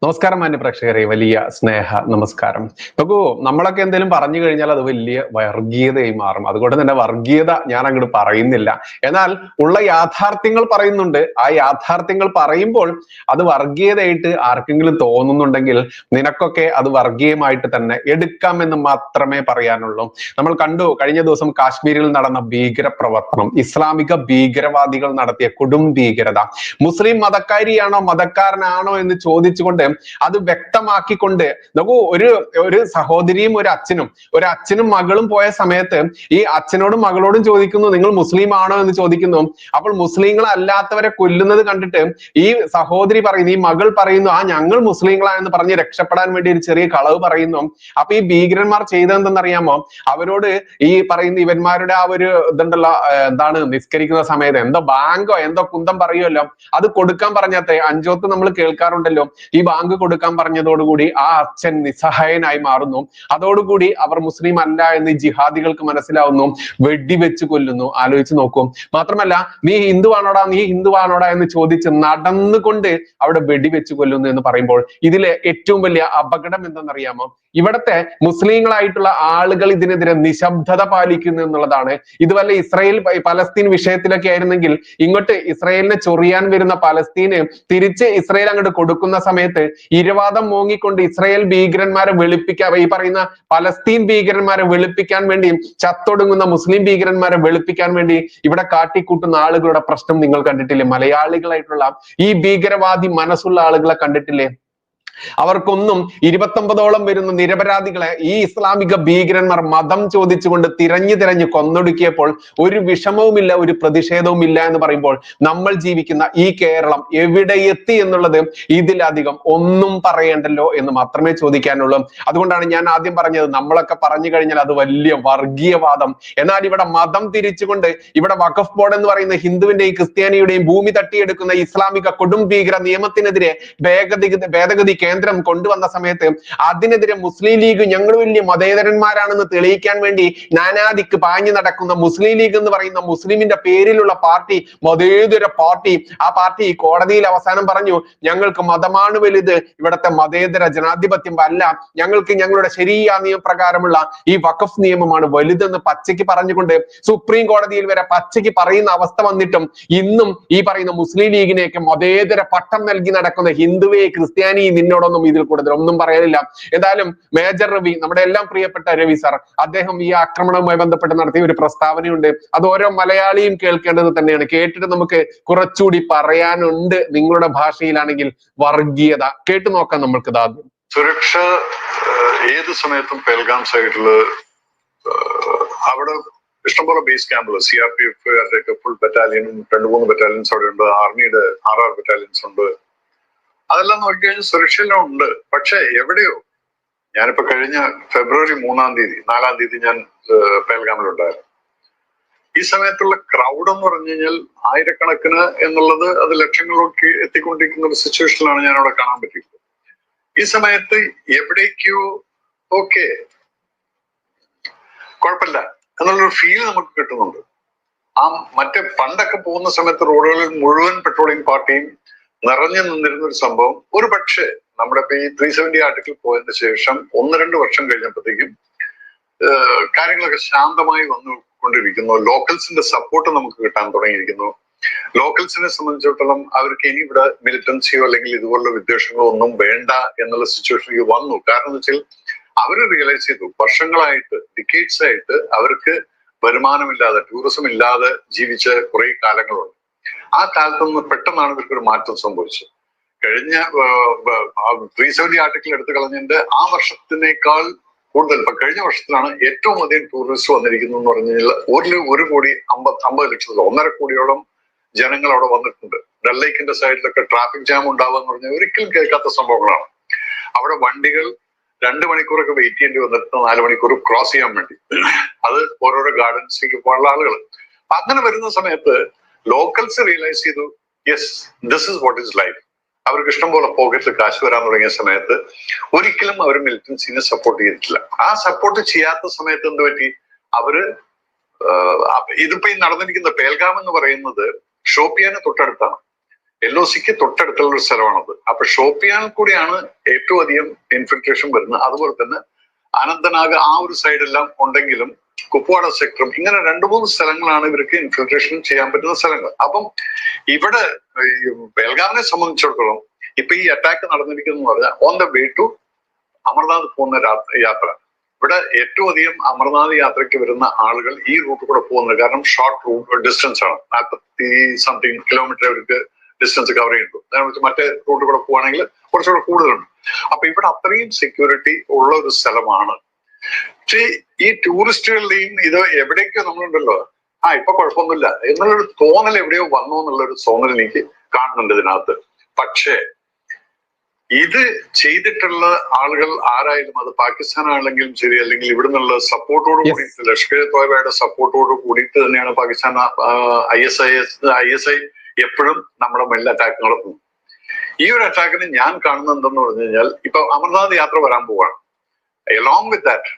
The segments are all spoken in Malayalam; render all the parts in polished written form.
നമസ്കാരം മാന്യ പ്രേക്ഷകരെ, വലിയ സ്നേഹ നമസ്കാരം. നോക്കൂ, നമ്മളൊക്കെ എന്തെങ്കിലും പറഞ്ഞു കഴിഞ്ഞാൽ അത് വലിയ വർഗീയതയായി മാറും. അതുകൊണ്ട് തന്നെ വർഗീയത ഞാൻ അങ്ങോട്ട് പറയുന്നില്ല. എന്നാൽ ഉള്ള യാഥാർത്ഥ്യങ്ങൾ പറയുന്നുണ്ട്. ആ യാഥാർത്ഥ്യങ്ങൾ പറയുമ്പോൾ അത് വർഗീയതയായിട്ട് ആർക്കെങ്കിലും തോന്നുന്നുണ്ടെങ്കിൽ നിനക്കൊക്കെ അത് വർഗീയമായിട്ട് തന്നെ എടുക്കാമെന്ന് മാത്രമേ പറയാനുള്ളൂ. നമ്മൾ കണ്ടു, കഴിഞ്ഞ ദിവസം കാശ്മീരിൽ നടന്ന ഭീകര പ്രവർത്തനം, ഇസ്ലാമിക ഭീകരവാദികൾ നടത്തിയ കൊടും ഭീകരത. മുസ്ലിം മതക്കാരിയാണോ മതക്കാരനാണോ എന്ന് ചോദിച്ചുകൊണ്ട് അത് വ്യക്തമാക്കിക്കൊണ്ട് നോക്കൂ, ഒരു സഹോദരിയും ഒരു അച്ഛനും മകളും പോയ സമയത്ത് ഈ അച്ഛനോടും മകളോടും ചോദിക്കുന്നു, നിങ്ങൾ മുസ്ലിം ആണോ എന്ന് ചോദിക്കുന്നു. അപ്പോൾ മുസ്ലിങ്ങൾ അല്ലാത്തവരെ കൊല്ലുന്നത് കണ്ടിട്ട് ഈ സഹോദരി പറയുന്നു, ഈ മകൾ പറയുന്നു, ഞങ്ങൾ മുസ്ലിങ്ങളാണെന്ന് പറഞ്ഞ് രക്ഷപ്പെടാൻ വേണ്ടി ഒരു ചെറിയ കളവ് പറയുന്നു. അപ്പൊ ഈ ഭീകരന്മാർ ചെയ്തതെന്തെന്നറിയാമോ? അവരോട് ഈ പറയുന്ന ഇവന്മാരുടെ ആ ഒരു ഇതുണ്ടല്ലോ, എന്താണ്, നിസ്കരിക്കുന്ന സമയത്ത് എന്തോ ബാങ്കോ എന്തോ കുന്തം പറയുമല്ലോ, അത് കൊടുക്കാൻ പറഞ്ഞാത്തെ അഞ്ചോത്ത് നമ്മൾ കേൾക്കാറുണ്ടല്ലോ. ഈ ബാങ്ക് കൊടുക്കാൻ പറഞ്ഞതോടുകൂടി ആ അച്ഛൻ നിസ്സഹായനായി മാറുന്നു. അതോടുകൂടി അവർ മുസ്ലിം അല്ല എന്ന് ജിഹാദികൾക്ക് മനസ്സിലാവുന്നു, വെടിവെച്ച് കൊല്ലുന്നു. ആലോചിച്ച് നോക്കും. മാത്രമല്ല, നീ ഹിന്ദുവാണോടാ എന്ന് ചോദിച്ച് നടന്നുകൊണ്ട് അവിടെ വെടിവെച്ച് കൊല്ലുന്നു എന്ന് പറയുമ്പോൾ ഇതിലെ ഏറ്റവും വലിയ അപകടം എന്തെന്നറിയാമോ? ഇവിടത്തെ മുസ്ലിങ്ങളായിട്ടുള്ള ആളുകൾ ഇതിനെതിരെ നിശബ്ദത പാലിക്കുന്നു എന്നുള്ളതാണ്. ഇതുവല്ല ഇസ്രായേൽ പലസ്തീൻ വിഷയത്തിലൊക്കെ ആയിരുന്നെങ്കിൽ ഇങ്ങോട്ട് ഇസ്രായേലിനെ ചൊറിയാൻ വരുന്ന പലസ്തീന് തിരിച്ച് ഇസ്രായേൽ അങ്ങോട്ട് കൊടുക്കുന്ന സമയത്ത് ഇരവാദം മോങ്ങിക്കൊണ്ട് ഇസ്രായേൽ ഭീകരന്മാരെ വെളുപ്പിക്കാൻ, ഈ പറയുന്ന പലസ്തീൻ ഭീകരന്മാരെ വെളുപ്പിക്കാൻ വേണ്ടി, ചത്തൊടുങ്ങുന്ന മുസ്ലിം ഭീകരന്മാരെ വെളുപ്പിക്കാൻ വേണ്ടി ഇവിടെ കാട്ടിക്കൂട്ടുന്ന ആളുകളുടെ പ്രശ്നം നിങ്ങൾ കണ്ടിട്ടില്ലേ? മലയാളികളായിട്ടുള്ള ഈ ഭീകരവാദി മനസ്സുള്ള ആളുകളെ കണ്ടിട്ടില്ലേ? അവർക്കൊന്നും 29ഓളം വരുന്ന നിരപരാധികളെ ഈ ഇസ്ലാമിക ഭീകരന്മാർ മതം ചോദിച്ചുകൊണ്ട് തിരഞ്ഞു കൊന്നൊടുക്കിയപ്പോൾ ഒരു വിഷമവുമില്ല, ഒരു പ്രതിഷേധവും ഇല്ല എന്ന് പറയുമ്പോൾ നമ്മൾ ജീവിക്കുന്ന ഈ കേരളം എവിടെ എത്തി എന്നുള്ളത് ഇതിലധികം ഒന്നും പറയണ്ടല്ലോ എന്ന് മാത്രമേ ചോദിക്കാനുള്ളൂ. അതുകൊണ്ടാണ് ഞാൻ ആദ്യം പറഞ്ഞത്, നമ്മളൊക്കെ പറഞ്ഞു കഴിഞ്ഞാൽ അത് വലിയ വർഗീയവാദം. എന്നാൽ ഇവിടെ മതം തിരിച്ചുകൊണ്ട് ഇവിടെ വഖഫ് ബോർഡ് എന്ന് പറയുന്ന ഹിന്ദുവിന്റെയും ക്രിസ്ത്യാനിയുടെയും ഭൂമി തട്ടിയെടുക്കുന്ന ഇസ്ലാമിക കൊടും ഭീകര നിയമത്തിനെതിരെ ഭേദഗതി കേന്ദ്രം കൊണ്ടുവന്ന സമയത്ത് അതിനെതിരെ മുസ്ലിം ലീഗ് ഞങ്ങൾ വലിയ മതേതരന്മാരാണെന്ന് തെളിയിക്കാൻ വേണ്ടി നാനാദിക്ക് പാഞ്ഞു നടക്കുന്ന മുസ്ലിം ലീഗ് എന്ന് പറയുന്ന മുസ്ലിമിന്റെ പേരിലുള്ള പാർട്ടി, മതേതര പാർട്ടി, ആ പാർട്ടി കോടതിയിൽ അവസാനം പറഞ്ഞു, ഞങ്ങൾക്ക് മതമാണ് വലുത്, ഇവിടുത്തെ മതേതര ജനാധിപത്യം അല്ല, ഞങ്ങൾക്ക് ഞങ്ങളുടെ ശരിയാ നിയമപ്രകാരമുള്ള ഈ വഖഫ് നിയമമാണ് വലുതെന്ന് പച്ചയ്ക്ക് പറഞ്ഞുകൊണ്ട് സുപ്രീം കോടതിയിൽ വരെ പച്ചയ്ക്ക് പറയുന്ന അവസ്ഥ വന്നിട്ടും ഇന്നും ഈ പറയുന്ന മുസ്ലിം ലീഗിനെയൊക്കെ മതേതര പട്ടം നൽകി നടക്കുന്ന ഹിന്ദുവെ ക്രിസ്ത്യാനി നിന്നോടൊന്നും ഇതിൽ കൂടുതൽ ഒന്നും പറയാനില്ല. എന്തായാലും മേജർ രവി, നമ്മുടെ എല്ലാം പ്രിയപ്പെട്ട രവി സാർ, അദ്ദേഹം ഈ ആക്രമണവുമായി ബന്ധപ്പെട്ട് നടത്തിയ ഒരു പ്രസ്താവനയുണ്ട്. അത് ഓരോ മലയാളിയും കേൾക്കേണ്ടത് തന്നെയാണ്. കേട്ടിട്ട് നമുക്ക് കുറച്ചുകൂടി പറയാനുണ്ട് നിങ്ങളുടെ ഭാഷയിലാണെങ്കിൽ. വർഗീയത കേട്ടു നോക്കാം നമ്മൾക്ക്. സുരക്ഷ ഏത് സമയത്തും പെൽഗാം സൈഡില് അവിടെ ഇഷ്ടംപോലെ ബേസ് ക്യാമ്പുകൾ, CRPF ഫുൾ ബറ്റാലിയനും 2-3 ബറ്റാലിയൻസ് അവിടെ ഉണ്ട്, ആർമിയുടെ 6 ബറ്റാലിയൻസ് ഉണ്ട്. അതെല്ലാം നോക്കിക്കഴിഞ്ഞാൽ സുരക്ഷയെല്ലാം ഉണ്ട്. പക്ഷെ എവിടെയോ, ഞാനിപ്പോ കഴിഞ്ഞ ഫെബ്രുവരി 4-ാം തീയതി ഞാൻ പെൽഗാമിലുണ്ടായിരുന്നു. ഈ സമയത്തുള്ള ക്രൗഡ് എന്ന് പറഞ്ഞു കഴിഞ്ഞാൽ ആയിരക്കണക്കിന് എന്നുള്ളത് അത് ലക്ഷങ്ങളിലേക്ക് എത്തിക്കൊണ്ടിരിക്കുന്ന ഒരു സിറ്റുവേഷനിലാണ് ഞാൻ അവിടെ കാണാൻ പറ്റിയത്. ഈ സമയത്ത് എവിടേക്കോ ഓക്കെ കുഴപ്പമില്ല എന്നുള്ളൊരു ഫീൽ നമുക്ക് കിട്ടുന്നുണ്ട്. മറ്റേ പണ്ടൊക്കെ പോകുന്ന സമയത്ത് റോഡുകളിൽ മുഴുവൻ പെട്രോളിംഗ് പാർട്ടിയും നിറഞ്ഞു നിന്നിരുന്ന ഒരു സംഭവം ഒരു പക്ഷേ നമ്മുടെ ഇപ്പൊ ഈ 370 ആർട്ടിക്കിൾ പോയതിന് ശേഷം 1-2 വർഷം കഴിഞ്ഞപ്പോഴത്തേക്കും കാര്യങ്ങളൊക്കെ ശാന്തമായി വന്നുകൊണ്ടിരിക്കുന്നു. ലോക്കൽസിന്റെ സപ്പോർട്ട് നമുക്ക് കിട്ടാൻ തുടങ്ങിയിരിക്കുന്നു. ലോക്കൽസിനെ സംബന്ധിച്ചിടത്തോളം അവർക്ക് ഇനി ഇവിടെ മിലിറ്റൻസിയോ അല്ലെങ്കിൽ ഇതുപോലുള്ള വിദ്വേഷങ്ങളോ ഒന്നും വേണ്ട എന്നുള്ള സിറ്റുവേഷനിലേക്ക് വന്നു. കാരണം എന്ന് വെച്ചാൽ അവര് റിയലൈസ് ചെയ്തു, വർഷങ്ങളായിട്ട്, ഡിക്കേഡ്സ് ആയിട്ട് അവർക്ക് വരുമാനമില്ലാതെ, ടൂറിസം ഇല്ലാതെ ജീവിച്ച കുറെ കാലങ്ങളുണ്ട്. ആ കാലത്ത് നിന്ന് പെട്ടെന്നാണ് ഇവർക്കൊരു മാറ്റം സംഭവിച്ചത്. കഴിഞ്ഞ 370 ആർട്ടിക്കിൾ എടുത്തു കളഞ്ഞതിന്റെ ആ വർഷത്തിനേക്കാൾ കൂടുതൽ ഇപ്പൊ കഴിഞ്ഞ വർഷത്തിലാണ് ഏറ്റവും അധികം ടൂറിസ്റ്റ് വന്നിരിക്കുന്നു എന്ന് പറഞ്ഞു കഴിഞ്ഞാൽ 1,50 ലക്ഷത്തിൽ 1.5 കോടിയോളം ജനങ്ങൾ അവിടെ വന്നിട്ടുണ്ട്. ഡൽ ലേക്കിന്റെ സൈഡിലൊക്കെ ട്രാഫിക് ജാം ഉണ്ടാവുക എന്ന് പറഞ്ഞാൽ ഒരിക്കലും കേൾക്കാത്ത സംഭവങ്ങളാണ്. അവിടെ വണ്ടികൾ 2 മണിക്കൂറൊക്കെ വെയിറ്റ് ചെയ്യേണ്ടി വന്നിട്ട് 4 മണിക്കൂർ ക്രോസ് ചെയ്യാൻ വേണ്ടി. അത് ഓരോരോ ഗാർഡൻസിലേക്ക് പോകാനുള്ള ആളുകൾ. അങ്ങനെ വരുന്ന സമയത്ത് ലോക്കൽസ് റിയലൈസ് ചെയ്തു, yes, this is what is life. അവർക്ക് ഇഷ്ടം പോലെ പോക്കറ്റിൽ കാശ് വരാൻ തുടങ്ങിയ സമയത്ത് ഒരിക്കലും അവർ മിലിറ്റൻസിനെ സപ്പോർട്ട് ചെയ്തിട്ടില്ല. ആ സപ്പോർട്ട് ചെയ്യാത്ത സമയത്ത് എന്ത് പറ്റി? അവര് ഇതിപ്പോ ഈ നടന്നിരിക്കുന്ന പേൽഗാം എന്ന് പറയുന്നത് ഷോപ്പിയാന് തൊട്ടടുത്താണ്. LOCക്ക് തൊട്ടടുത്തുള്ള ഒരു സ്ഥലമാണത്. അപ്പൊ ഷോപ്പിയാൻ കൂടിയാണ് ഏറ്റവും അധികം ഇൻഫിൽട്രേഷൻ വരുന്നത്. അതുപോലെ തന്നെ അനന്തനാഗ് ആ ഒരു സൈഡെല്ലാം ഉണ്ടെങ്കിലും കുപ്വാഡ സെക്ടറും ഇങ്ങനെ 2-3 സ്ഥലങ്ങളാണ് ഇവർക്ക് ഇൻഫിൽട്രേഷൻ ചെയ്യാൻ പറ്റുന്ന സ്ഥലങ്ങൾ. അപ്പം ഇവിടെ ബെൽഗാമിനെ സംബന്ധിച്ചിടത്തോളം ഇപ്പൊ ഈ അറ്റാക്ക് നടന്നിരിക്കുന്നു പറഞ്ഞാൽ on the way to Amarnath പോകുന്ന യാത്ര. ഇവിടെ ഏറ്റവും അധികം അമർനാഥ് യാത്രയ്ക്ക് വരുന്ന ആളുകൾ ഈ റൂട്ട് കൂടെ പോകുന്നത്. കാരണം ഷോർട്ട് റൂട്ട് ഡിസ്റ്റൻസ് ആണ്, 40 കിലോമീറ്റർ അവർക്ക് ഡിസ്റ്റൻസ് കവർ ചെയ്യുന്നു. മറ്റേ റൂട്ട് കൂടെ പോവുകയാണെങ്കിൽ കുറച്ചുകൂടെ കൂടുതലുണ്ട്. അപ്പൊ ഇവിടെ അത്രയും സെക്യൂരിറ്റി ഉള്ള ഒരു സ്ഥലമാണ്. പക്ഷേ ഈ ടൂറിസ്റ്റുകളുടെയും ഇത് എവിടേക്കോ നമ്മളുണ്ടല്ലോ ഇപ്പൊ കുഴപ്പമൊന്നുമില്ല എന്നുള്ളൊരു തോന്നൽ എവിടെയോ വന്നു എന്നുള്ളൊരു തോന്നൽ എനിക്ക് കാണുന്നുണ്ട് ഇതിനകത്ത്. പക്ഷേ ഇത് ചെയ്തിട്ടുള്ള ആളുകൾ ആരായാലും, അത് പാകിസ്ഥാൻ ആണെങ്കിലും ശരി, അല്ലെങ്കിൽ ഇവിടെ നിന്നുള്ള സപ്പോർട്ടോട് കൂടിയിട്ട്, ലഷ്കർ തോയ്ബയുടെ സപ്പോർട്ടോട് കൂടിയിട്ട് തന്നെയാണ് പാകിസ്ഥാൻ ISI എപ്പോഴും നമ്മുടെ മേലിൽ അറ്റാക്ക് നടത്തുന്നു. ഈ ഒരു അറ്റാക്കിന് ഞാൻ കാണുന്നത് എന്തെന്ന് പറഞ്ഞു കഴിഞ്ഞാൽ, ഇപ്പൊ അമർനാഥ് യാത്ര വരാൻ പോവാണ്. എലോങ് വിത്ത് ദാറ്റ്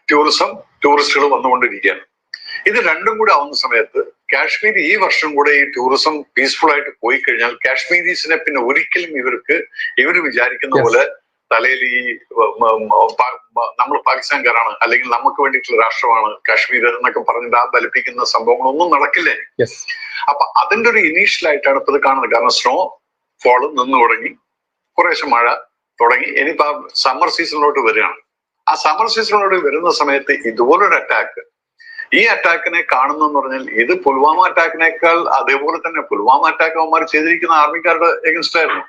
ടൂറിസ്റ്റുകൾ വന്നുകൊണ്ടിരിക്കുകയാണ്. ഇത് രണ്ടും കൂടെ ആവുന്ന സമയത്ത് കാശ്മീർ ഈ വർഷം കൂടെ ഈ ടൂറിസം പീസ്ഫുൾ ആയിട്ട് പോയി കഴിഞ്ഞാൽ കാശ്മീരീസിനെ പിന്നെ ഒരിക്കലും ഇവർ വിചാരിക്കുന്ന പോലെ തലയിൽ ഈ നമ്മൾ പാകിസ്ഥാൻകാരാണ് അല്ലെങ്കിൽ നമുക്ക് വേണ്ടിയിട്ടുള്ള രാഷ്ട്രമാണ് കാശ്മീർ എന്നൊക്കെ പറഞ്ഞിട്ട് ആ ബലിപ്പിക്കുന്ന സംഭവങ്ങളൊന്നും നടക്കില്ലേ. അപ്പൊ അതിന്റെ ഒരു ഇനീഷ്യൽ ആയിട്ടാണ് ഇപ്പൊ ഇത് കാണുന്നത്. കാരണം സ്നോ ഫോള് നിന്ന് തുടങ്ങി, കുറേശ്ശെ മഴ തുടങ്ങി, ഇനിയിപ്പോ സമ്മർ സീസണിലോട്ട് വരികയാണ്. ആ സമ്മർ സീസണിലോട്ട് വരുന്ന സമയത്ത് ഇതുപോലൊരു അറ്റാക്ക്, ഈ അറ്റാക്കിനെ കാണുന്നെന്ന് പറഞ്ഞാൽ ഇത് പുൽവാമ അറ്റാക്കിനേക്കാൾ അതേപോലെ തന്നെ പുൽവാമ അറ്റാക്ക് അവന്മാർ ചെയ്തിരിക്കുന്ന ആർമിക്കാരുടെ എഗൻസ്റ്റ് ആയിരുന്നു.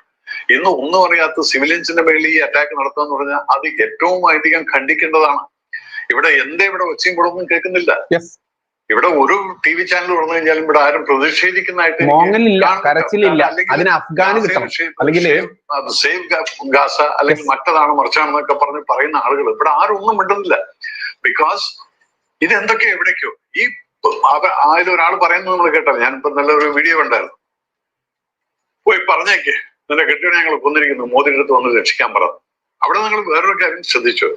ഇന്ന് ഒന്നും അറിയാത്ത സിവിലിയൻസിന്റെ മേളിൽ ഈ അറ്റാക്ക് നടത്തുക എന്ന് പറഞ്ഞാൽ അത് ഏറ്റവും അധികം ഖണ്ഡിക്കേണ്ടതാണ്. ഇവിടെ ഇവിടെ ഒച്ചയും കൂടെ ഒന്നും കേൾക്കുന്നില്ല. ഇവിടെ ഒരു TV ചാനൽ തുറന്നു കഴിഞ്ഞാലും ഇവിടെ ആരും പ്രതിഷേധിക്കുന്നതായിട്ട് സേവ് ഗാസ അല്ലെങ്കിൽ മറ്റതാണ് മറിച്ചാണെന്നൊക്കെ പറഞ്ഞ് പറയുന്ന ആളുകൾ ഇവിടെ ആരും ഒന്നും മിണ്ടുന്നില്ല. ബിക്കോസ് ഇത് എന്തൊക്കെയോ എവിടേക്കോ ഈ ഒരാൾ പറയുന്നത് നമ്മൾ കേട്ടാൽ, ഞാനിപ്പോ നല്ലൊരു വീഡിയോ ഉണ്ടായിരുന്നു, പോയി പറഞ്ഞേക്ക് നിന്റെ കെട്ടിയോടെ ഞങ്ങൾ കൊന്നിരിക്കുന്നു, മോദിയുടെ അടുത്ത് വന്ന് രക്ഷിക്കാൻ പറഞ്ഞു. അവിടെ നിങ്ങൾ വേറൊരു കാര്യം ശ്രദ്ധിച്ചു,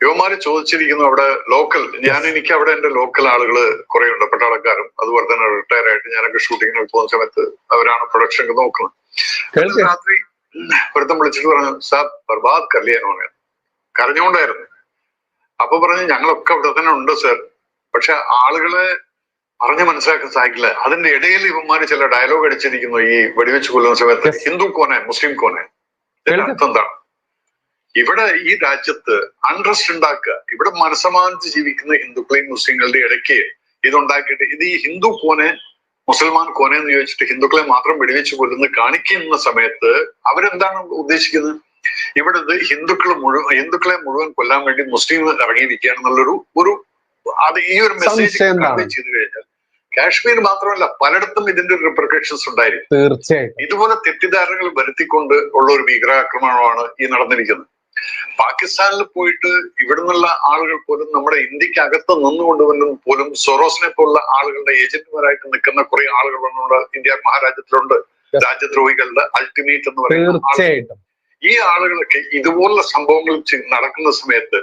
യുവമാര് ചോദിച്ചിരിക്കുന്നു അവിടെ ലോക്കൽ, എനിക്ക് അവിടെ എന്റെ ലോക്കൽ ആളുകൾ കുറെ ഉണ്ട്, പട്ടാളക്കാരും അതുപോലെ തന്നെ റിട്ടയർ ആയിട്ട് ഞാനൊക്കെ ഷൂട്ടിങ്ങിന് പോകുന്ന സമയത്ത് അവരാണ് പ്രൊഡക്ഷൻ ഒക്കെ നോക്കുന്നത്. രാത്രി ഒരുത്തം വിളിച്ചിട്ട് പറഞ്ഞു, സാബ് ബർബാദ് കല്യാണം ആണ്, കരഞ്ഞുകൊണ്ടായിരുന്നു. അപ്പൊ പറഞ്ഞു ഞങ്ങളൊക്കെ അവിടെ തന്നെ ഉണ്ട് സർ, പക്ഷെ ആളുകളെ പറഞ്ഞ് മനസ്സിലാക്കാൻ സാധിക്കില്ല. അതിന്റെ ഇടയിൽ ഇവന്മാര് ചില ഡയലോഗ് അടിച്ചിരിക്കുന്നു ഈ വെടിവെച്ച് കൊല്ലുന്ന സമയത്ത്, ഹിന്ദു കോനെ മുസ്ലിം കോനെ. അർത്ഥം എന്താണ്? ഇവിടെ ഈ രാജ്യത്ത് അൺട്രസ്റ്റ് ഉണ്ടാക്കുക, ഇവിടെ മനസ്സമാനിച്ച് ജീവിക്കുന്ന ഹിന്ദുക്കളെയും മുസ്ലിങ്ങളുടെയും ഇടയ്ക്ക് ഇതുണ്ടാക്കിയിട്ട് ഇത് ഈ ഹിന്ദു കോനെ മുസൽമാൻ കോനെ എന്ന് ചോദിച്ചിട്ട് ഹിന്ദുക്കളെ മാത്രം വെടിവെച്ച് കൊല്ലുന്ന കാണിക്കുന്ന സമയത്ത് അവരെന്താണ് ഉദ്ദേശിക്കുന്നത്? ഇവിടെ ഹിന്ദുക്കളെ മുഴുവൻ കൊല്ലാൻ വേണ്ടി മുസ്ലിം ഇറങ്ങിയിരിക്കുകയാണെന്നുള്ളൊരു അത് ഈ ഒരു മെസ്സേജ് കൺവേ ചെയ്തു കഴിഞ്ഞാൽ കാശ്മീർ മാത്രമല്ല പലയിടത്തും ഇതിന്റെ റിപ്രിക്കഷൻസ് ഉണ്ടായിരിക്കും. തീർച്ചയായും ഇതുപോലെ തെറ്റിദ്ധാരണകൾ വരുത്തിക്കൊണ്ട് ഉള്ള ഒരു ഭീകരാക്രമണമാണ് ഈ നടന്നിരിക്കുന്നത്. പാകിസ്ഥാനിൽ പോയിട്ട് ഇവിടെ നിന്നുള്ള ആളുകൾ പോലും നമ്മുടെ ഇന്ത്യക്ക് അകത്ത് നിന്നുകൊണ്ട് പോലും സൊറോസിനെ പോലുള്ള ആളുകളുടെ ഏജന്റുമാരായിട്ട് നിൽക്കുന്ന കുറെ ആളുകൾ നമ്മുടെ ഇന്ത്യ മഹാരാജ്യത്തിലുണ്ട്, രാജ്യദ്രോഹികളുടെ അൾട്ടിമേറ്റ് എന്ന് പറയുന്നത്. ഈ ആളുകളൊക്കെ ഇതുപോലുള്ള സംഭവങ്ങൾ നടക്കുന്ന സമയത്ത്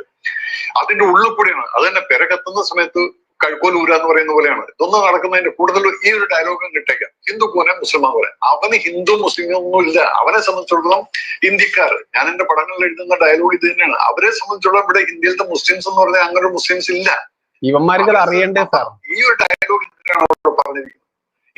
അതിന്റെ ഉള്ളിൽ കൂടിയാണ്, അത് തന്നെ പെരകത്തുന്ന സമയത്ത് കഴുക്കോലൂര എന്ന് പറയുന്ന പോലെയാണ് ഇതൊന്നും നടക്കുന്നതിന്റെ കൂടുതൽ ഈ ഒരു ഡയലോഗും കിട്ടേക്കാം. ഹിന്ദു കോനെ മുസ്ലിമാൻ കോനെ, അവന് ഹിന്ദു മുസ്ലിം ഒന്നും ഇല്ല. അവനെ സംബന്ധിച്ചിടത്തോളം ഇന്ത്യക്കാർ, ഞാൻ എന്റെ പടങ്ങളിൽ എഴുതുന്ന ഡയലോഗ് ഇത് തന്നെയാണ്, അവരെ സംബന്ധിച്ചിടത്തോളം ഇവിടെ ഇന്ത്യയിലത്തെ മുസ്ലിംസ് എന്ന് പറഞ്ഞാൽ അങ്ങനെ ഒരു മുസ്ലിംസ് ഇല്ല. ഇവന്മാർക്ക് അറിയണ്ടേ സാർ? ഈ ഒരു ഡയലോഗ് എന്തിനാണ് അവിടെ പറഞ്ഞിരിക്കുന്നത്?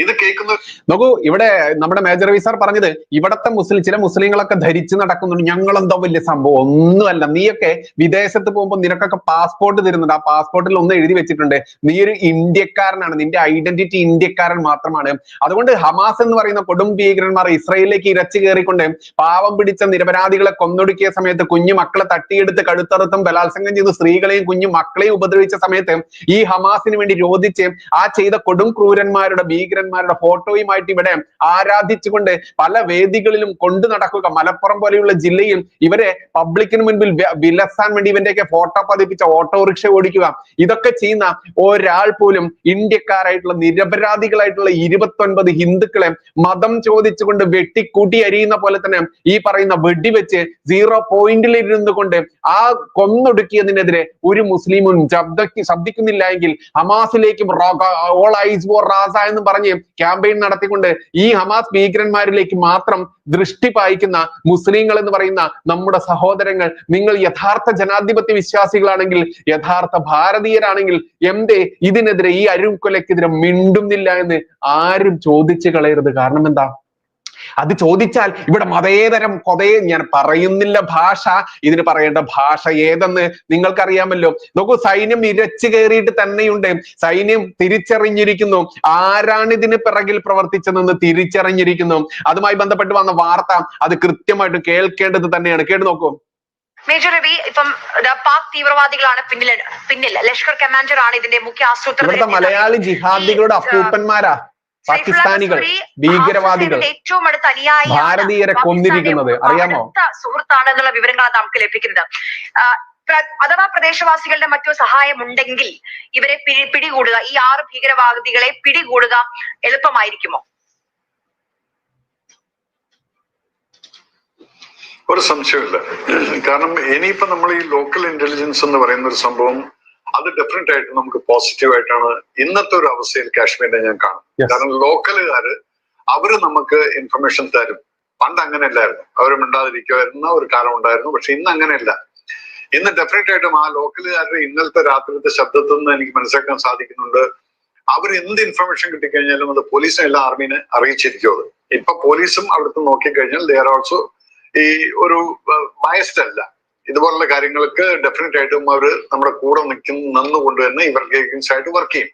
ഇത് കേൾക്കുന്ന നോക്കൂ, ഇവിടെ നമ്മുടെ മേജർ രവി സാർ പറഞ്ഞത് ഇവിടത്തെ ചില മുസ്ലിങ്ങളൊക്കെ ധരിച്ചു നടക്കുന്നുണ്ട് ഞങ്ങൾ എന്തോ വലിയ സംഭവം. ഒന്നുമല്ല, നീയൊക്കെ വിദേശത്ത് പോകുമ്പോൾ നിനക്കൊക്കെ പാസ്പോർട്ട് തരുന്നുണ്ട്, ആ പാസ്പോർട്ടിൽ ഒന്ന് എഴുതി വെച്ചിട്ടുണ്ട് നീ ഒരു ഇന്ത്യക്കാരനാണ്, നിന്റെ ഐഡന്റിറ്റി ഇന്ത്യക്കാരൻ മാത്രമാണ്. അതുകൊണ്ട് ഹമാസ് എന്ന് പറയുന്ന കൊടും ഭീകരന്മാർ ഇസ്രായേലിലേക്ക് ഇരച്ചു കയറിക്കൊണ്ട് പാവം പിടിച്ച നിരപരാധികളെ കൊന്നൊടുക്കിയ സമയത്ത്, കുഞ്ഞു മക്കളെ തട്ടിയെടുത്ത് കഴുത്തറുത്തും ബലാത്സംഗം ചെയ്ത് സ്ത്രീകളെയും കുഞ്ഞു മക്കളെയും ഉപദ്രവിച്ച സമയത്ത് ഈ ഹമാസിന് വേണ്ടി രോധിച്ച് ആ ചെയ്ത കൊടും ക്രൂരന്മാരുടെ ഭീകരന്മാരുടെ ഫോട്ടോയുമായിട്ട് ഇവിടെ ആരാധിച്ചുകൊണ്ട് പല വേദികളിലും കൊണ്ടു നടക്കുക. മലപ്പുറം പോലെയുള്ള ജില്ലയിൽ ഇവരെ പബ്ലിക്കിന് മുൻപിൽ വിലസാൻ വേണ്ടി ഇവന്റെയൊക്കെ ഫോട്ടോ പതിപ്പിച്ച ഓട്ടോറിക്ഷ ഓടിക്കുക. ഇതൊക്കെ ചെയ്യുന്ന ഒരാൾ പോലും ഇന്ത്യക്കാരായിട്ടുള്ള നിരപരാധികളായിട്ടുള്ള 29 ഹിന്ദുക്കളെ മതം ചോദിച്ചുകൊണ്ട് വെട്ടിക്കൂട്ടി അരിയുന്ന പോലെ തന്നെ ഈ പറയുന്ന വെടിവെച്ച് 0 പോയിന്റിൽ ഇരുന്നു കൊണ്ട് ആ കൊന്നൊടുക്കിയതിനെതിരെ ഒരു മുസ്ലിമും ശബ്ദിക്കുന്നില്ല എങ്കിൽ ഹമാസിലേക്കും ഓൾ ഐസ് ഫോർ റാസ എന്ന് പറഞ്ഞ് ക്യാമ്പയിൻ നടത്തിക്കൊണ്ട് ഈ ഹമാസ് ഭീകരന്മാരിലേക്ക് മാത്രം ദൃഷ്ടി പായിക്കുന്ന മുസ്ലിങ്ങൾ എന്ന് പറയുന്ന നമ്മുടെ സഹോദരങ്ങൾ, നിങ്ങൾ യഥാർത്ഥ ജനാധിപത്യ വിശ്വാസികളാണെങ്കിൽ, യഥാർത്ഥ ഭാരതീയരാണെങ്കിൽ എന്തേ ഇതിനെതിരെ, ഈ അരുംകൊലയ്ക്കെതിരെ മിണ്ടുന്നില്ല എന്ന് ആരും ചോദിച്ചു കളയരുത്. കാരണം എന്താ? അത് ചോദിച്ചാൽ ഇവിടെ മതേതരം ഞാൻ പറയുന്നില്ല ഭാഷ, ഇതിന് പറയേണ്ട ഭാഷ ഏതെന്ന് നിങ്ങൾക്കറിയാമല്ലോ. നോക്കൂ, സൈന്യം ഇരച്ചു കയറിയിട്ട് തന്നെയുണ്ട്. സൈന്യം തിരിച്ചറിഞ്ഞിരിക്കുന്നു ആരാണ് ഇതിന് പിറകിൽ പ്രവർത്തിച്ചതെന്ന് തിരിച്ചറിഞ്ഞിരിക്കുന്നു. അതുമായി ബന്ധപ്പെട്ട് വന്ന വാർത്ത അത് കൃത്യമായിട്ട് കേൾക്കേണ്ടത് തന്നെയാണ്. കേട്ടു നോക്കൂ. മേജർ രവി, ഇപ്പം പാക് തീവ്രവാദികളാണ് പിന്നിൽ, ലഷ്കർ കമാൻഡർ ആണ് ഇതിന്റെ മുഖ്യ ആസൂത്രണം. ഇവിടുത്തെ മലയാളി ജിഹാദികളുടെ അപ്പൂപ്പന്മാരാ പാകിസ്ഥാനികൾ, ഭീകരവാദികൾ, ഏറ്റവും അടുത്ത അനുയായി ഭാരതീയരെ കൊന്നിരിക്കുന്നത് അറിയാമോ? സുഹൃത്താണ് എന്നുള്ള വിവരങ്ങളാണ് നമുക്ക് ലഭിക്കുന്നത്. അഥവാ പ്രദേശവാസികളുടെ മറ്റു സഹായം ഉണ്ടെങ്കിൽ ഇവരെ പിടികൂടുക, ഈ 6 ഭീകരവാദികളെ പിടികൂടുക എളുപ്പമായിരിക്കുമോ? ഒരു സംശയമില്ല. കാരണം ഇനിയിപ്പോ നമ്മൾ ഈ ലോക്കൽ ഇന്റലിജൻസ് എന്ന് പറയുന്ന ഒരു സംഭവം അത് ഡെഫിനറ്റ് ആയിട്ട് നമുക്ക് പോസിറ്റീവായിട്ടാണ് ഇന്നത്തെ ഒരു അവസ്ഥയിൽ കാശ്മീരിനെ ഞാൻ കാണും. കാരണം ലോക്കലുകാര് അവര് നമുക്ക് ഇൻഫർമേഷൻ തരും. പണ്ട് അങ്ങനെയല്ലായിരുന്നു, അവര് മിണ്ടാതിരിക്കുമായിരുന്ന ഒരു കാലം ഉണ്ടായിരുന്നു. പക്ഷെ ഇന്ന് അങ്ങനെയല്ല. ഇന്ന് ഡെഫിനറ്റ് ആയിട്ടും ആ ലോക്കലുകാരുടെ ഇന്നലത്തെ രാത്രിയിലത്തെ ശബ്ദത്തിൽ നിന്ന് എനിക്ക് മനസ്സിലാക്കാൻ സാധിക്കുന്നുണ്ട്. അവർ എന്ത് ഇൻഫർമേഷൻ കിട്ടിക്കഴിഞ്ഞാലും അത് പോലീസിനെ എല്ലാ ആർമീനെ അറിയിച്ചിരിക്കും. അത് ഇപ്പൊ പോലീസും അവിടുത്തെ നോക്കിക്കഴിഞ്ഞാൽ ദേ ആർ ഓൾസോ ഈ ഒരു ബയസ്ഡ് അല്ല. ഇതുപോലുള്ള കാര്യങ്ങൾക്ക് ഡെഫിനറ്റ് ആയിട്ടും അവർ നമ്മുടെ കൂടെ നിന്നുകൊണ്ട് തന്നെ ഇവർക്ക് എഗൻസ്റ്റ് ആയിട്ട് വർക്ക് ചെയ്യും.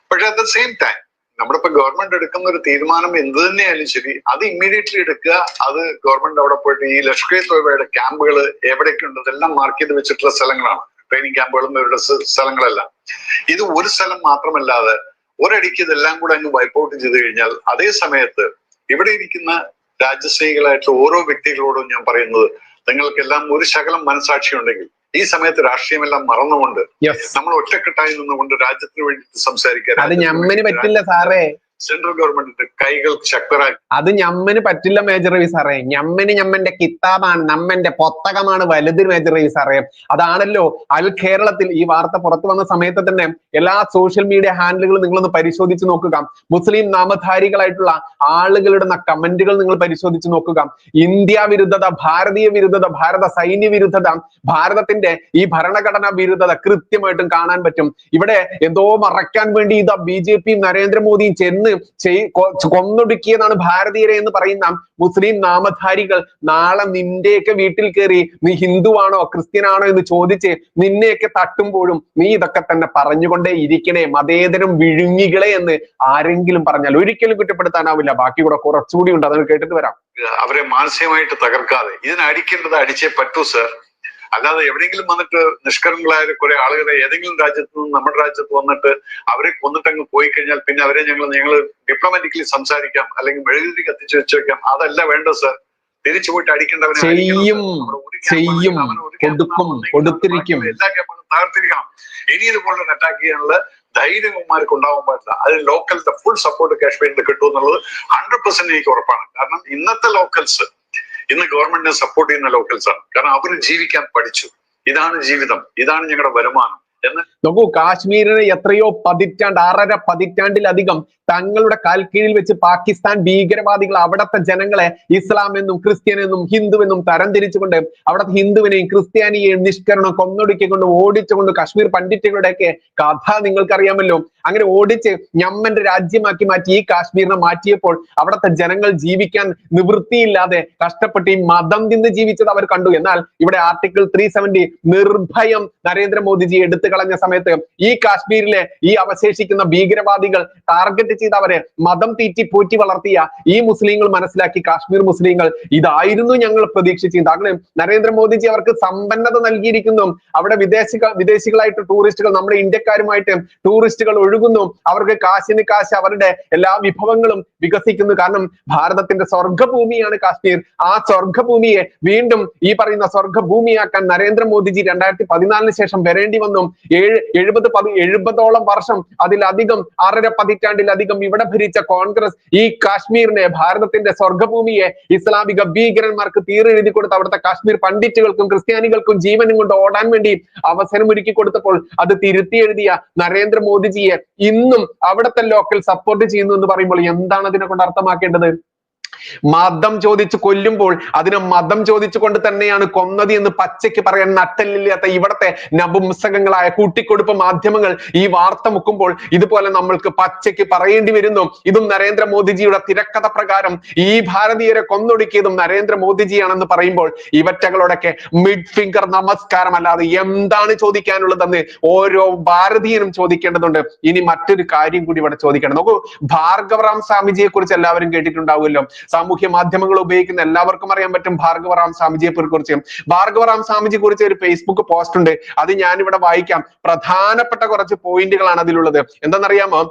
പക്ഷെ അറ്റ് ദ സെയിം ടൈം നമ്മളിപ്പോ ഗവൺമെന്റ് എടുക്കുന്ന ഒരു തീരുമാനം എന്ത് തന്നെയായാലും ശരി, അത് ഇമ്മീഡിയറ്റ്ലി എടുക്കുക. അത് ഗവൺമെന്റ് അവിടെ പോയിട്ട് ഈ ലഷ്കർ ഇ തോയ്ബയുടെ ക്യാമ്പുകൾ എവിടെയൊക്കെ ഉണ്ട് അതെല്ലാം മാർക്ക് ചെയ്ത് വെച്ചിട്ടുള്ള സ്ഥലങ്ങളാണ്, ട്രെയിനിങ് ക്യാമ്പുകളും ഇവരുടെ സ്ഥലങ്ങളെല്ലാം. ഇത് ഒരു സ്ഥലം മാത്രമല്ലാതെ ഒരടിക്ക് ഇതെല്ലാം കൂടെ അങ്ങ് വൈപ്പ് ഔട്ട് ചെയ്ത് കഴിഞ്ഞാൽ, അതേ സമയത്ത് ഇവിടെ ഇരിക്കുന്ന രാജ്യസ്നേഹികളായിട്ടുള്ള ഓരോ വ്യക്തികളോടും ഞാൻ പറയുന്നത്, നിങ്ങൾക്കെല്ലാം ഒരു ശകലം മനസാക്ഷി ഉണ്ടെങ്കിൽ ഈ സമയത്ത് രാഷ്ട്രീയമെല്ലാം മറന്നുകൊണ്ട് നമ്മൾ ഒറ്റക്കെട്ടായി നിന്നുകൊണ്ട് രാജ്യത്തിന് വേണ്ടിയിട്ട് സംസാരിക്കാൻ, അത് ഞമ്മന് പറ്റില്ല സാറേ. സെൻട്രൽ ഗവൺമെന്റിന്റെ കൈകൾ ശക്തരാക്കി. അത് ഞമ്മന് പറ്റില്ല മേജർ രവി സാറേ. ഞമ്മന്റെ കിതാബാണ്, നമ്മന്റെ പുസ്തകമാണ് വലുത് മേജർ രവി സാറേ. അതാണല്ലോ അൽ കേരളത്തിൽ ഈ വാർത്ത പുറത്തു വന്ന സമയത്ത് തന്നെ എല്ലാ സോഷ്യൽ മീഡിയ ഹാൻഡിലുകളും നിങ്ങളൊന്ന് പരിശോധിച്ച് നോക്കുക. മുസ്ലിം നാമധാരികളായിട്ടുള്ള ആളുകളുടെ കമന്റുകൾ നിങ്ങൾ പരിശോധിച്ച് നോക്കുക. ഇന്ത്യ വിരുദ്ധത, ഭാരതീയ വിരുദ്ധത, ഭാരത സൈന്യ വിരുദ്ധത, ഭാരതത്തിന്റെ ഈ ഭരണഘടനാ വിരുദ്ധത കൃത്യമായിട്ടും കാണാൻ പറ്റും. ഇവിടെ എന്തോ മറയ്ക്കാൻ വേണ്ടി ഇതാ BJP നരേന്ദ്രമോദിയും ചെന്ന് കൊന്നൊടുക്കിയതാണ് ഭാരതീയരെ എന്ന് പറയുന്ന മുസ്ലിം നാമധാരികൾ നാളെ നിന്റെയൊക്കെ വീട്ടിൽ കയറി നീ ഹിന്ദുവാണോ ക്രിസ്ത്യനാണോ എന്ന് ചോദിച്ച് നിന്നെയൊക്കെ തട്ടുമ്പോഴും നീ ഇതൊക്കെ തന്നെ പറഞ്ഞുകൊണ്ടേ ഇരിക്കണേ മതേതരം വിഴുങ്ങികളെ എന്ന് ആരെങ്കിലും പറഞ്ഞാൽ ഒരിക്കലും കുറ്റപ്പെടുത്താനാവില്ല. ബാക്കി കൂടെ കുറച്ചുകൂടി ഉണ്ട്, അത് കേട്ടിട്ട് വരാം. അവരെ മാനസികമായിട്ട് തകർക്കാതെ ഇതിനടിക്കേണ്ടത് അടിച്ചേ പറ്റൂ സർ. അല്ലാതെ എവിടെയെങ്കിലും വന്നിട്ട് നിഷ്കർമ്മങ്ങളായ കുറെ ആളുകളെ ഏതെങ്കിലും രാജ്യത്ത് നിന്ന് നമ്മുടെ രാജ്യത്ത് വന്നിട്ട് അവരെ കൊന്നിട്ട് അങ്ങ് പോയി കഴിഞ്ഞാൽ പിന്നെ അവരെ ഞങ്ങൾ ഡിപ്ലോമാറ്റിക്കലി സംസാരിക്കാം, അല്ലെങ്കിൽ മെഴുകുതിരി കത്തിച്ചു വെച്ചേക്കാം. അതല്ല വേണ്ടത് സർ. തിരിച്ചു പോയിട്ട് അടിക്കേണ്ടവനെ ചെയ്യും, കൊടുത്തിരിക്കും, എല്ലാ ക്യാമ്പുകളും തകർത്തിരിക്കണം. ഇനി ഇതുപോലുള്ള അറ്റാക്ക് ചെയ്യാനുള്ള ധൈര്യമാർക്ക് ഉണ്ടാവാൻ പാടില്ല. അതിന് ലോക്കലിന്റെ ഫുൾ സപ്പോർട്ട് കാശ്മീരിൽ കിട്ടും എന്നുള്ളത് 100% എനിക്ക് ഉറപ്പാണ്. കാരണം ഇന്നത്തെ ലോക്കൽസ് ഇന്ന് ഗവൺമെന്റിനെ സപ്പോർട്ട് ചെയ്യുന്ന ലോക്കൽസ് ആണ്. കാരണം അവർ ജീവിക്കാൻ പഠിച്ചു. ഇതാണ് ജീവിതം, ഇതാണ് ഞങ്ങളുടെ വരുമാനം എന്ന്. നോക്കൂ, കാശ്മീരിന് എത്രയോ പതിറ്റാണ്ട്, 6.5 പതിറ്റാണ്ടിലധികം തങ്ങളുടെ കാൽക്കീഴിൽ വെച്ച് പാകിസ്ഥാൻ ഭീകരവാദികൾ അവിടത്തെ ജനങ്ങളെ ഇസ്ലാം എന്നും ക്രിസ്ത്യൻ എന്നും ഹിന്ദു എന്നും തരംതിരിച്ചുകൊണ്ട് അവിടുത്തെ ഹിന്ദുവിനെയും ക്രിസ്ത്യാനിയെയും നിഷ്കരണം കൊന്നൊടുക്കിക്കൊണ്ട് ഓടിച്ചുകൊണ്ട് കാശ്മീർ പണ്ഡിറ്റുകളുടെയൊക്കെ കഥ നിങ്ങൾക്കറിയാമല്ലോ. അങ്ങനെ ഓടിച്ച് ഞമ്മന്റെ രാജ്യമാക്കി മാറ്റി ഈ കാശ്മീരിനെ മാറ്റിയപ്പോൾ അവിടുത്തെ ജനങ്ങൾ ജീവിക്കാൻ നിവൃത്തിയില്ലാതെ കഷ്ടപ്പെട്ട് ഈ മതം തിന്ന് ജീവിച്ചത് അവർ കണ്ടു. എന്നാൽ ഇവിടെ ആർട്ടിക്കിൾ 370 നിർഭയം നരേന്ദ്രമോദിജി എടുത്തു കളഞ്ഞ സമയത്ത് ഈ കാശ്മീരിലെ ഈ അവശേഷിക്കുന്ന ഭീകരവാദികൾ ടാർഗറ്റ് ചെയ്ത് അവരെ മതം തീറ്റി പോറ്റി വളർത്തിയ ഈ മുസ്ലിങ്ങൾ മനസ്സിലാക്കി, കാശ്മീർ മുസ്ലിങ്ങൾ ഇതായിരുന്നു ഞങ്ങൾ പ്രതീക്ഷിച്ചത്. അങ്ങനെ നരേന്ദ്രമോദിജി അവർക്ക് സമ്പന്നത നൽകിയിരിക്കുന്നു. അവിടെ വിദേശികളായിട്ട് ടൂറിസ്റ്റുകൾ, നമ്മുടെ ഇന്ത്യക്കാരുമായിട്ട് ടൂറിസ്റ്റുകൾ ഒഴുകുന്നു. അവർക്ക് കാശിന് കാശ്, അവരുടെ എല്ലാ വിഭവങ്ങളും വികസിക്കുന്നു. കാരണം ഭാരതത്തിന്റെ സ്വർഗഭൂമിയാണ് കാശ്മീർ. ആ സ്വർഗഭൂമിയെ വീണ്ടും ഈ പറയുന്ന സ്വർഗഭൂമിയാക്കാൻ നരേന്ദ്രമോദിജി 2014 ശേഷം വരേണ്ടി വന്നു. 70-70ഓളം വർഷം അതിലധികം 6.5 പതിറ്റാണ്ടിലധികം ഇവിടെ ഭരിച്ച കോൺഗ്രസ് ഈ കാശ്മീരിനെ, ഭാരതത്തിന്റെ സ്വർഗഭൂമിയെ ഇസ്ലാമിക ഭീകരന്മാർക്ക് തീരെഴുതി കൊടുത്ത് അവിടുത്തെ കാശ്മീർ പണ്ഡിറ്റുകൾക്കും ക്രിസ്ത്യാനികൾക്കും ജീവനും കൊണ്ട് ഓടാൻ വേണ്ടി അവസരം ഒരുക്കി കൊടുത്തപ്പോൾ അത് തിരുത്തി എഴുതിയ നരേന്ദ്രമോദിജിയെ ഇന്നും അവിടുത്തെ ലോക്കൽ സപ്പോർട്ട് ചെയ്യുന്നു എന്ന് പറയുമ്പോൾ എന്താണ് അതിനെ കൊണ്ട് അർത്ഥമാക്കേണ്ടത്? മതം ചോദിച്ചു കൊല്ലുമ്പോൾ അതിനെ മതം ചോദിച്ചുകൊണ്ട് തന്നെയാണ് കൊന്നത് എന്ന് പച്ചയ്ക്ക് പറയാൻ നട്ടല്ലില്ലാത്ത ഇവിടത്തെ നപുംസകങ്ങളായ കൂട്ടിക്കൊടുപ്പ് മാധ്യമങ്ങൾ ഈ വാർത്ത മുക്കുമ്പോൾ ഇതുപോലെ നമ്മൾക്ക് പച്ചയ്ക്ക് പറയേണ്ടി വരുന്നു. ഇതും നരേന്ദ്രമോദിജിയുടെ തിരക്കഥ പ്രകാരം ഈ ഭാരതീയരെ കൊന്നൊടുക്കിയതും നരേന്ദ്രമോദിജിയാണെന്ന് പറയുമ്പോൾ ഇവറ്റകളോടൊക്കെ മിഡ് ഫിംഗർ നമസ്കാരം അല്ലാതെ എന്താണ് ചോദിക്കാനുള്ളതെന്ന് ഓരോ ഭാരതീയനും ചോദിക്കേണ്ടതുണ്ട്. ഇനി മറ്റൊരു കാര്യം കൂടി ഇവിടെ ചോദിക്കണം. നോക്കൂ, ഭാർഗവറാം സ്വാമിജിയെ കുറിച്ച് എല്ലാവരും കേട്ടിട്ടുണ്ടാവുമല്ലോ. സാമൂഹ്യ മാധ്യമങ്ങൾ ഉപയോഗിക്കുന്ന എല്ലാവർക്കും അറിയാൻ പറ്റും ഭാർഗവറാം സ്വാമിജിയെ കുറിച്ച്. ഭാർഗവറാം സ്വാമിജിയെ കുറിച്ച് ഒരു ഫേസ്ബുക്ക് പോസ്റ്റ് ഉണ്ട്, അത് ഞാനിവിടെ വായിക്കാം. പ്രധാനപ്പെട്ട കുറച്ച് പോയിന്റുകളാണ് അതിലുള്ളത്. എന്താണെന്നറിയാമോ?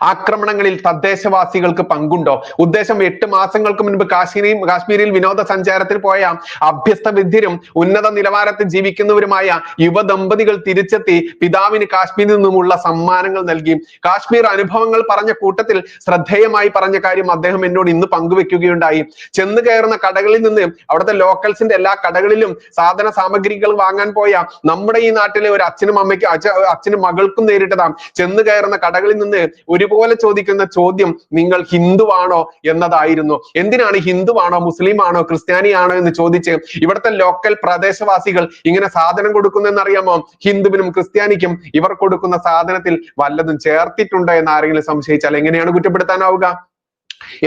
ആക്രമണങ്ങളിൽ തദ്ദേശവാസികൾക്ക് പങ്കുണ്ടോ? ഉദ്ദേശം 8 മാസങ്ങൾക്ക് മുൻപ് കാശ്മീരിൽ വിനോദസഞ്ചാരത്തിൽ പോയ അഭ്യസ്ത വിദ്യരും ഉന്നത നിലവാരത്തിൽ ജീവിക്കുന്നവരുമായ യുവദമ്പതികൾ തിരിച്ചെത്തി പിതാവിന് കാശ്മീരിൽ നിന്നുമുള്ള സമ്മാനങ്ങൾ നൽകി. കാശ്മീർ അനുഭവങ്ങൾ പറഞ്ഞ കൂട്ടത്തിൽ ശ്രദ്ധേയമായി പറഞ്ഞ കാര്യം അദ്ദേഹം എന്നോട് ഇന്ന് പങ്കുവെക്കുകയുണ്ടായി. ചെന്ന് കയറുന്ന കടകളിൽ നിന്ന് അവിടുത്തെ ലോക്കൽസിന്റെ എല്ലാ കടകളിലും സാധന സാമഗ്രികൾ വാങ്ങാൻ പോയ നമ്മുടെ ഈ നാട്ടിലെ ഒരു അച്ഛനും മകൾക്കും നേരിട്ടതാ. ചെന്ന് കയറുന്ന കടകളിൽ നിന്ന് ഒരുപോലെ ചോദിക്കുന്ന ചോദ്യം നിങ്ങൾ ഹിന്ദുവാണോ എന്നതായിരുന്നു. എന്തിനാണ് ഹിന്ദുവാണോ മുസ്ലിം ആണോ ക്രിസ്ത്യാനിയാണോ എന്ന് ചോദിച്ച് ഇവിടുത്തെ ലോക്കൽ പ്രദേശവാസികൾ ഇങ്ങനെ സാധനം കൊടുക്കുന്നതെന്നറിയാമോ? ഹിന്ദുവിനും ക്രിസ്ത്യാനിക്കും ഇവർ കൊടുക്കുന്ന സാധനത്തിൽ വല്ലതും ചേർത്തിട്ടുണ്ടോ എന്ന് ആരെങ്കിലും സംശയിച്ചാൽ എങ്ങനെയാണ് കുറ്റപ്പെടുത്താനാവുക?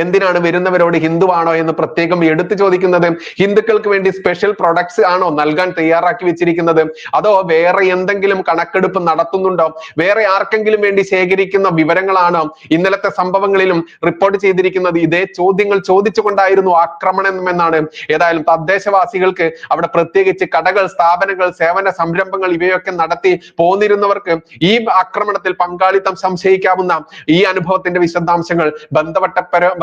എന്തിനാണ് വരുന്നവരോട് ഹിന്ദുവാണോ എന്ന് പ്രത്യേകം എടുത്തു ചോദിക്കുന്നത്? ഹിന്ദുക്കൾക്ക് വേണ്ടി സ്പെഷ്യൽ പ്രൊഡക്ട്സ് ആണോ നൽകാൻ തയ്യാറാക്കി വെച്ചിരിക്കുന്നത്? അതോ വേറെ എന്തെങ്കിലും കണക്കെടുപ്പ് നടത്തുന്നുണ്ടോ? വേറെ ആർക്കെങ്കിലും വേണ്ടി ശേഖരിക്കുന്ന വിവരങ്ങളാണോ? ഇന്നലത്തെ സംഭവങ്ങളിലും റിപ്പോർട്ട് ചെയ്തിരിക്കുന്നത് ഇതേ ചോദ്യങ്ങൾ ചോദിച്ചുകൊണ്ടായിരുന്നു ആക്രമണം എന്നാണ്. ഏതായാലും തദ്ദേശവാസികൾക്ക് അവിടെ പ്രത്യേകിച്ച് കടകൾ, സ്ഥാപനങ്ങൾ, സേവന സംരംഭങ്ങൾ ഇവയൊക്കെ നടത്തി പോന്നിരുന്നവർക്ക് ഈ ആക്രമണത്തിൽ പങ്കാളിത്തം സംശയിക്കാവുന്ന ഈ അനുഭവത്തിന്റെ വിശദാംശങ്ങൾ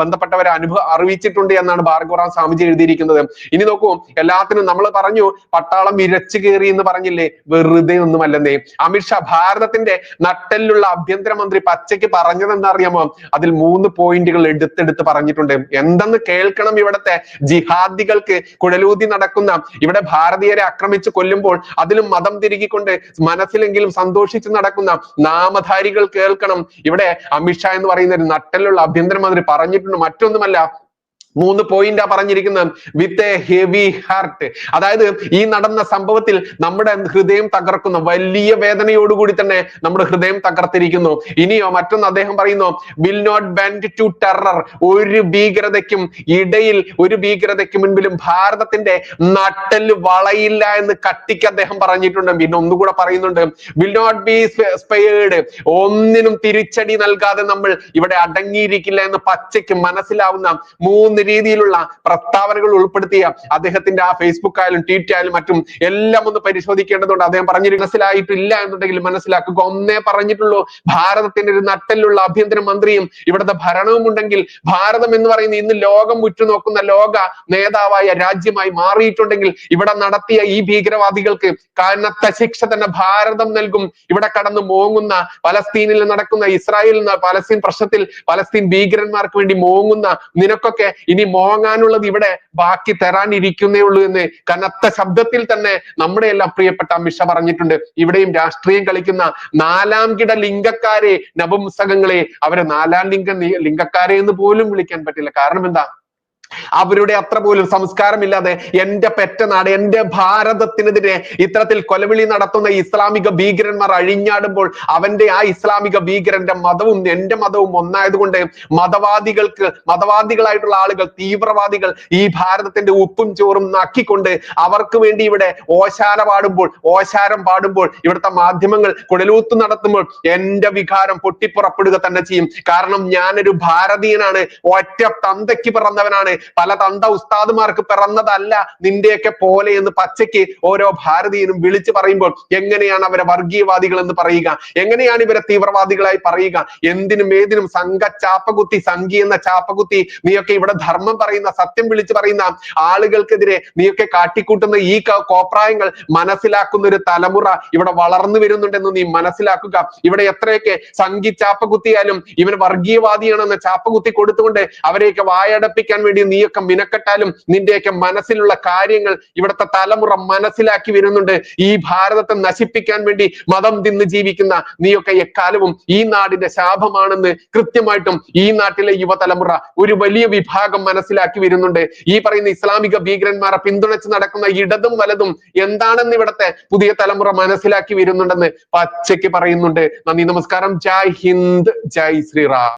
ബന്ധപ്പെട്ടവരെ അറിയിച്ചിട്ടുണ്ട് എന്നാണ് ഭാർഗവറാം സ്വാമിജി എഴുതിയിരിക്കുന്നത്. ഇനി നോക്കൂ, എല്ലാത്തിനും നമ്മൾ പറഞ്ഞു പട്ടാളം ഇരച്ചു കയറി എന്ന് പറഞ്ഞില്ലേ, വെറുതെ ഒന്നുമല്ലെന്നേ. അമിത്ഷാ ഭാരതത്തിന്റെ നട്ടെല്ലുള്ള ആഭ്യന്തരമന്ത്രി പച്ചയ്ക്ക് പറഞ്ഞതെന്നറിയാമോ? അതിൽ 3 പോയിന്റുകൾ എടുത്തെടുത്ത് പറഞ്ഞിട്ടുണ്ട്. എന്തെന്ന് കേൾക്കണം. ഇവിടത്തെ ജിഹാദികൾക്ക് കുഴലൂതി നടക്കുന്ന, ഇവിടെ ഭാരതീയരെ ആക്രമിച്ചു കൊല്ലുമ്പോൾ അതിലും മതം തിരികിക്കൊണ്ട് മനസ്സിലെങ്കിലും സന്തോഷിച്ച് നടക്കുന്ന നാമധാരികൾ കേൾക്കണം. ഇവിടെ അമിത്ഷാ എന്ന് പറയുന്ന ഒരു നട്ടെല്ലുള്ള ആഭ്യന്തരമന്ത്രി പറഞ്ഞിട്ടുണ്ട് മറ്റൊന്നുമല്ല, 3 പോയിന്റാ പറഞ്ഞിരിക്കുന്നത്. With a heavy heart. അതായത് ഈ നടന്ന സംഭവത്തിൽ നമ്മുടെ ഹൃദയം തകർക്കുന്ന, വലിയ വേദനയോടുകൂടി തന്നെ നമ്മുടെ ഹൃദയം തകർത്തിരിക്കുന്നു. ഇനിയോ മറ്റൊന്ന് അദ്ദേഹം പറയുന്നു, will not bend to terror. ഒരു ഭീകരതയ്ക്കും മുൻപിലും ഭാരതത്തിന്റെ നട്ടെല്ല് വളയില്ല എന്ന് കട്ടിക്ക് അദ്ദേഹം പറഞ്ഞിട്ടുണ്ട്. പിന്നെ ഒന്നുകൂടെ പറയുന്നുണ്ട്, വിൽ നോട്ട് ബി സ്പെയർഡ്. ഒന്നിനും തിരിച്ചടി നൽകാതെ നമ്മൾ ഇവിടെ അടങ്ങിയിരിക്കില്ല എന്ന് പച്ചയ്ക്ക് മനസ്സിലാവുന്ന 3 രീതിയിലുള്ള പ്രസ്താവനകൾ ഉൾപ്പെടുത്തിയ അദ്ദേഹത്തിന്റെ ആ ഫേസ്ബുക്ക് ആയാലും ട്വീറ്റ് ആയാലും മറ്റും എല്ലാം ഒന്ന് പരിശോധിക്കേണ്ടതുണ്ട്. അദ്ദേഹം മനസ്സിലായിട്ടില്ല എന്നുണ്ടെങ്കിൽ മനസ്സിലാക്കുക. ഒന്നേ പറഞ്ഞിട്ടുള്ളൂ, ഭാരതത്തിന്റെ ഒരു നട്ടെല്ലുള്ള ആഭ്യന്തര മന്ത്രിയും ഇവിടുത്തെ ഭരണവും ഉണ്ടെങ്കിൽ ഭാരതം എന്ന് പറയുന്ന ഇന്ന് ലോകം ഉറ്റുനോക്കുന്ന ലോക നേതാവായ രാജ്യമായി മാറിയിട്ടുണ്ടെങ്കിൽ ഇവിടെ നടത്തിയ ഈ ഭീകരവാദികൾക്ക് കനത്ത ശിക്ഷ തന്നെ ഭാരതം നൽകും. ഇവിടെ കടന്നു മോങ്ങുന്ന പലസ്തീനിൽ നടക്കുന്ന പലസ്തീൻ പ്രശ്നത്തിൽ പലസ്തീൻ ഭീകരന്മാർക്ക് വേണ്ടി മോങ്ങുന്ന നിനക്കൊക്കെ ഇനി മോങ്ങാനുള്ളത് ഇവിടെ ബാക്കി തരാനിരിക്കുന്നേ ഉള്ളൂ എന്ന് കനത്ത ശബ്ദത്തിൽ തന്നെ നമ്മുടെ എല്ലാം പ്രിയപ്പെട്ട അമിത്ഷാ പറഞ്ഞിട്ടുണ്ട്. ഇവിടെയും രാഷ്ട്രീയം കളിക്കുന്ന 4ാം കിട ലിംഗക്കാരെ, നപുംസകങ്ങളെ, അവരെ 4ാം ലിംഗക്കാരെ എന്ന് പോലും വിളിക്കാൻ പറ്റില്ല. കാരണം എന്താ? അവരുടെ അത്ര പോലും സംസ്കാരമില്ലാതെ എന്റെ പെറ്റ നാട്, എന്റെ ഭാരതത്തിനെതിരെ ഇത്തരത്തിൽ കൊലവിളി നടത്തുന്ന ഇസ്ലാമിക ഭീകരന്മാർ അഴിഞ്ഞാടുമ്പോൾ അവന്റെ ആ ഇസ്ലാമിക ഭീകരന്റെ മതവും എന്റെ മതവും ഒന്നായതുകൊണ്ട് മതവാദികളായിട്ടുള്ള ആളുകൾ, തീവ്രവാദികൾ ഈ ഭാരതത്തിന്റെ ഉപ്പും ചോറും നക്കിക്കൊണ്ട് അവർക്ക് വേണ്ടി ഇവിടെ ഓശാരം പാടുമ്പോൾ ഇവിടുത്തെ മാധ്യമങ്ങൾ കുഴലൂത്ത് നടത്തുമ്പോൾ എന്റെ വികാരം പൊട്ടിപ്പുറപ്പെടുക തന്നെ ചെയ്യും. കാരണം ഞാനൊരു ഭാരതീയനാണ്, ഒറ്റ തന്തയ്ക്ക് പിറന്നവനാണ്. പല തണ്ട ഉസ്താദുമാർക്ക് പിറന്നതല്ല നിന്റെയൊക്കെ പോലെ എന്ന് പച്ചയ്ക്ക് ഓരോ ഭാരതീയനും വിളിച്ചു പറയുമ്പോൾ എങ്ങനെയാണ് അവരെ വർഗീയവാദികൾ എന്ന് പറയുക? എങ്ങനെയാണ് ഇവരെ തീവ്രവാദികളായി പറയുക? എന്തിനും ഏതിനും ചാപ്പകുത്തി സംഘി എന്ന ചാപ്പകുത്തി നീയൊക്കെ ഇവിടെ ധർമ്മം പറയുന്ന, സത്യം വിളിച്ചു പറയുന്ന ആളുകൾക്കെതിരെ നീയൊക്കെ കാട്ടിക്കൂട്ടുന്ന ഈ കോപ്രായങ്ങൾ മനസ്സിലാക്കുന്ന ഒരു തലമുറ ഇവിടെ വളർന്നു വരുന്നുണ്ടെന്ന് നീ മനസ്സിലാക്കുക. ഇവിടെ എത്രയൊക്കെ സംഘി ചാപ്പകുത്തിയാലും ഇവൻ വർഗീയവാദിയാണെന്ന് ചാപ്പകുത്തി കൊടുത്തുകൊണ്ട് അവരെയൊക്കെ വായടപ്പിക്കാൻ വേണ്ടി നീയൊക്കെ മിനക്കെട്ടാലും നിന്റെയൊക്കെ മനസ്സിലുള്ള കാര്യങ്ങൾ ഇവിടുത്തെ തലമുറ മനസ്സിലാക്കി വരുന്നുണ്ട്. ഈ ഭാരതത്തെ നശിപ്പിക്കാൻ വേണ്ടി മതം തിന്ന് ജീവിക്കുന്ന നീയൊക്കെ എക്കാലവും ഈ നാടിന്റെ ശാപമാണെന്ന് കൃത്യമായിട്ടും ഈ നാട്ടിലെ യുവതലമുറ ഒരു വലിയ വിഭാഗം മനസ്സിലാക്കി വരുന്നുണ്ട്. ഈ പറയുന്ന ഇസ്ലാമിക ഭീകരന്മാരെ പിന്തുണച്ച് നടക്കുന്ന ഇടതും വലതും എന്താണെന്ന് ഇവിടത്തെ പുതിയ തലമുറ മനസ്സിലാക്കി വരുന്നുണ്ടെന്ന് പച്ചയ്ക്ക് പറയുന്നുണ്ട്. നന്ദി, നമസ്കാരം. ജയ് ഹിന്ദ്, ജയ് ശ്രീറാം.